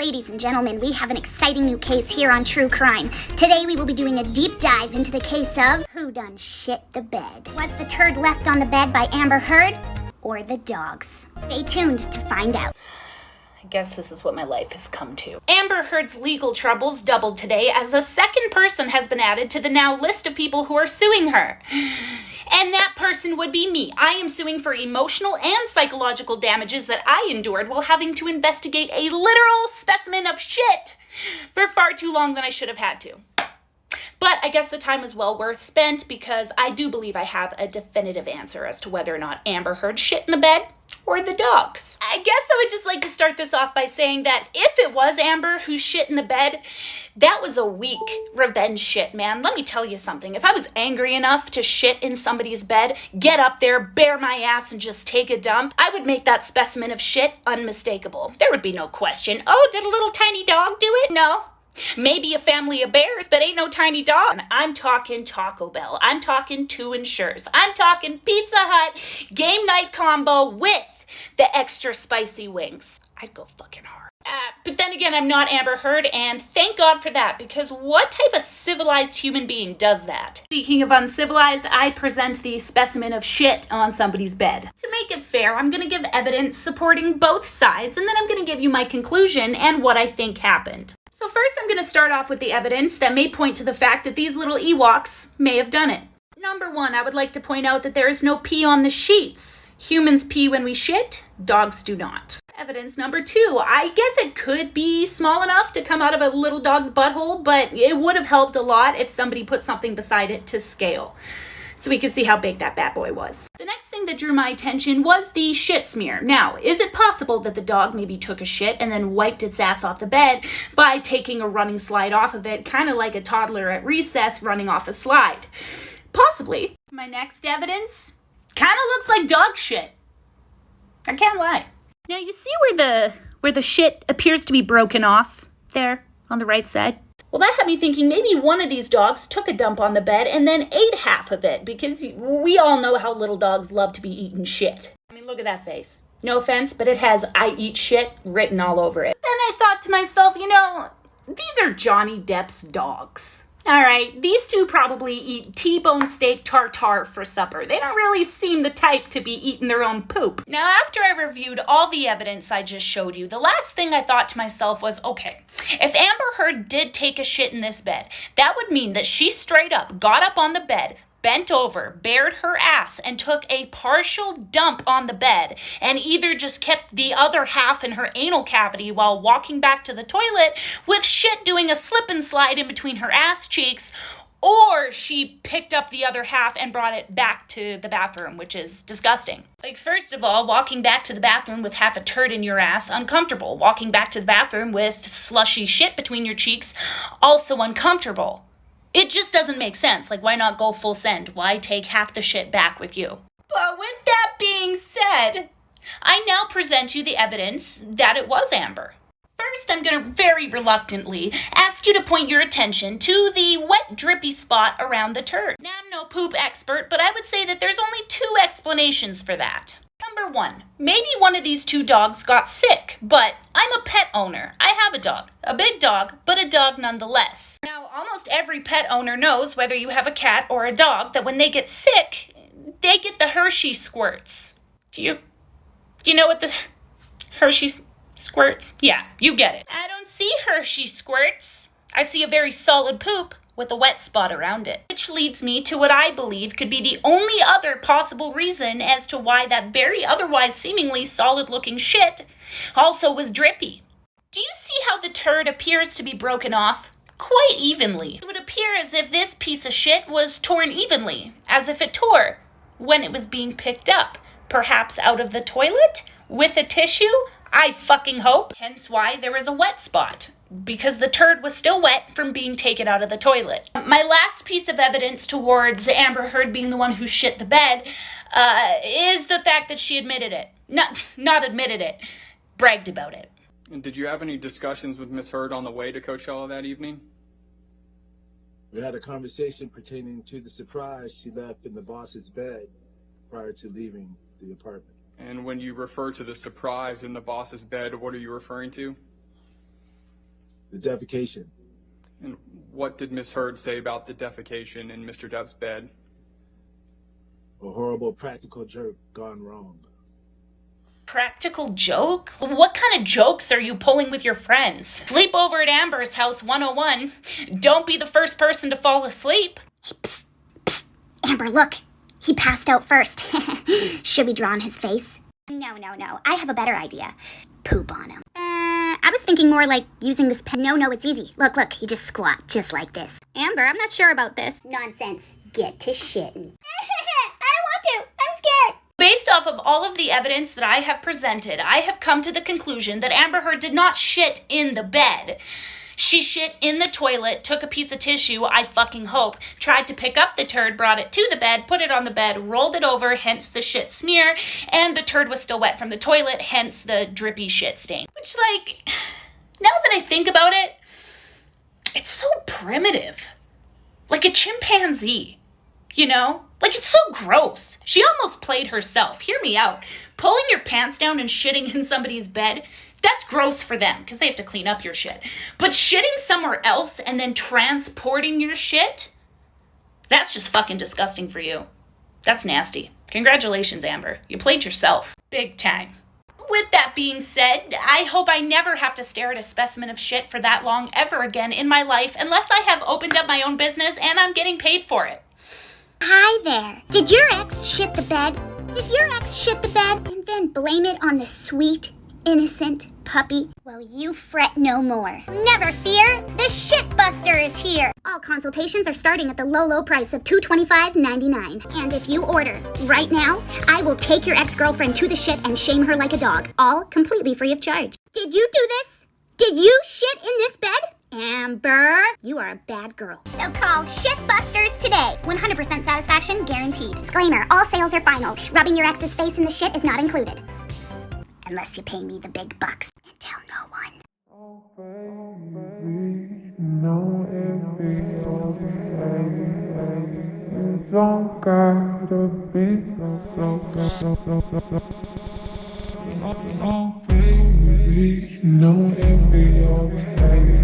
Ladies and gentlemen, we have an exciting new case here on True Crime. Today we will be doing a deep dive into the case of who done shit the bed. Was the turd left on the bed by Amber Heard or the dogs? Stay tuned to find out. I guess this is what my life has come to. Amber Heard's legal troubles doubled today as a second person has been added to the now list of people who are suing her. And that person would be me. I am suing for emotional and psychological damages that I endured while having to investigate a literal specimen of shit for far too long than I should have had to. But I guess the time was well worth spent because I do believe I have a definitive answer as to whether or not Amber Heard shit in the bed or the dogs. I guess I would just like to start this off by saying that if it was Amber who shit in the bed, that was a weak revenge shit, man. Let me tell you something. If I was angry enough to shit in somebody's bed, get up there, bare my ass, and just take a dump, I would make that specimen of shit unmistakable. There would be no question. Oh, did a little tiny dog do it? No. Maybe a family of bears, but ain't no tiny dog. I'm talking Taco Bell. I'm talking 2 Ensures. I'm talking Pizza Hut game night combo with the extra spicy wings. I'd go fucking hard. But then again, I'm not Amber Heard, and thank God for that, because what type of civilized human being does that? Speaking of uncivilized, I present the specimen of shit on somebody's bed. To make it fair, I'm gonna give evidence supporting both sides, and then I'm gonna give you my conclusion and what I think happened. So first I'm going to start off with the evidence that may point to the fact that these little Ewoks may have done it. Number 1, I would like to point out that there is no pee on the sheets. Humans pee when we shit, dogs do not. Evidence number 2, I guess it could be small enough to come out of a little dog's butthole, but it would have helped a lot if somebody put something beside it to scale, so we could see how big that bad boy was. The next thing that drew my attention was the shit smear. Now, is it possible that the dog maybe took a shit and then wiped its ass off the bed by taking a running slide off of it, kind of like a toddler at recess running off a slide? Possibly. My next evidence kind of looks like dog shit. I can't lie. Now, you see where the shit appears to be broken off there on the right side? Well, that had me thinking maybe one of these dogs took a dump on the bed and then ate half of it, because we all know how little dogs love to be eating shit. I mean, look at that face. No offense, but it has "I eat shit" written all over it. Then I thought to myself, these are Johnny Depp's dogs. All right, these two probably eat T-bone steak tartare for supper. They don't really seem the type to be eating their own poop. Now, after I reviewed all the evidence I just showed you, the last thing I thought to myself was, okay, if Amber Heard did take a shit in this bed, that would mean that she straight up got up on the bed, bent over, bared her ass, and took a partial dump on the bed, and either just kept the other half in her anal cavity while walking back to the toilet with shit doing a slip and slide in between her ass cheeks, or she picked up the other half and brought it back to the bathroom, which is disgusting. Like, first of all, walking back to the bathroom with half a turd in your ass, uncomfortable. Walking back to the bathroom with slushy shit between your cheeks, also uncomfortable. It just doesn't make sense. Like, why not go full send? Why take half the shit back with you? But with that being said, I now present you the evidence that it was Amber. First, I'm going to very reluctantly ask you to point your attention to the wet, drippy spot around the turd. Now, I'm no poop expert, but I would say that there's only 2 explanations for that. Number 1, maybe one of these 2 dogs got sick, but I'm a pet owner. I have a dog. A big dog, but a dog nonetheless. Now, almost every pet owner knows, whether you have a cat or a dog, that when they get sick, they get the Hershey squirts. Do you know what the Hershey squirts? Yeah, you get it. I don't see Hershey squirts. I see a very solid poop with a wet spot around it. Which leads me to what I believe could be the only other possible reason as to why that very otherwise seemingly solid-looking shit also was drippy. Do you see how the turd appears to be broken off? Quite evenly. It would appear as if this piece of shit was torn evenly, as if it tore when it was being picked up, perhaps out of the toilet with a tissue. I fucking hope. Hence why there is a wet spot, because the turd was still wet from being taken out of the toilet. My last piece of evidence towards Amber Heard being the one who shit the bed is the fact that she admitted it. Not admitted it, bragged about it. And did you have any discussions with Miss Heard on the way to Coachella that evening? We had a conversation pertaining to the surprise she left in the boss's bed prior to leaving the apartment. And when you refer to the surprise in the boss's bed, what are you referring to? The defecation. And what did Miss Heard say about the defecation in Mr. Depp's bed? A horrible practical joke gone wrong. Practical joke? What kind of jokes are you pulling with your friends? Sleep over at Amber's house 101. Don't be the first person to fall asleep. Hey, psst, psst. Amber, look. He passed out first. Should we draw on his face? No. I have a better idea. Poop on him. I was thinking more like using this pen. No, it's easy. Look, you just squat, just like this. Amber, I'm not sure about this. Nonsense. Get to shitting. I don't want to. I'm scared. Based off of all of the evidence that I have presented, I have come to the conclusion that Amber Heard did not shit in the bed. She shit in the toilet, took a piece of tissue, I fucking hope, tried to pick up the turd, brought it to the bed, put it on the bed, rolled it over, hence the shit smear, and the turd was still wet from the toilet, hence the drippy shit stain. Which, like, now that I think about it, it's so primitive. Like a chimpanzee, you know? Like, it's so gross. She almost played herself. Hear me out. Pulling your pants down and shitting in somebody's bed, that's gross for them because they have to clean up your shit. But shitting somewhere else and then transporting your shit, that's just fucking disgusting for you. That's nasty. Congratulations, Amber. You played yourself. Big time. With that being said, I hope I never have to stare at a specimen of shit for that long ever again in my life unless I have opened up my own business and I'm getting paid for it. Hi there. Did your ex shit the bed? Did your ex shit the bed and then blame it on the sweet, innocent puppy? Well, you fret no more. Never fear, the shitbuster is here. All consultations are starting at the low price of $225.99. And if you order right now, I will take your ex-girlfriend to the shit and shame her like a dog, all completely free of charge. Did you do this? Did you shit in this bed? Amber, you are a bad girl. So call Shitbusters today. 100% satisfaction guaranteed. Disclaimer, all sales are final. Rubbing your ex's face in the shit is not included. Unless you pay me the big bucks. And tell no one. Don't gotta be oh, baby, you know it'll be okay.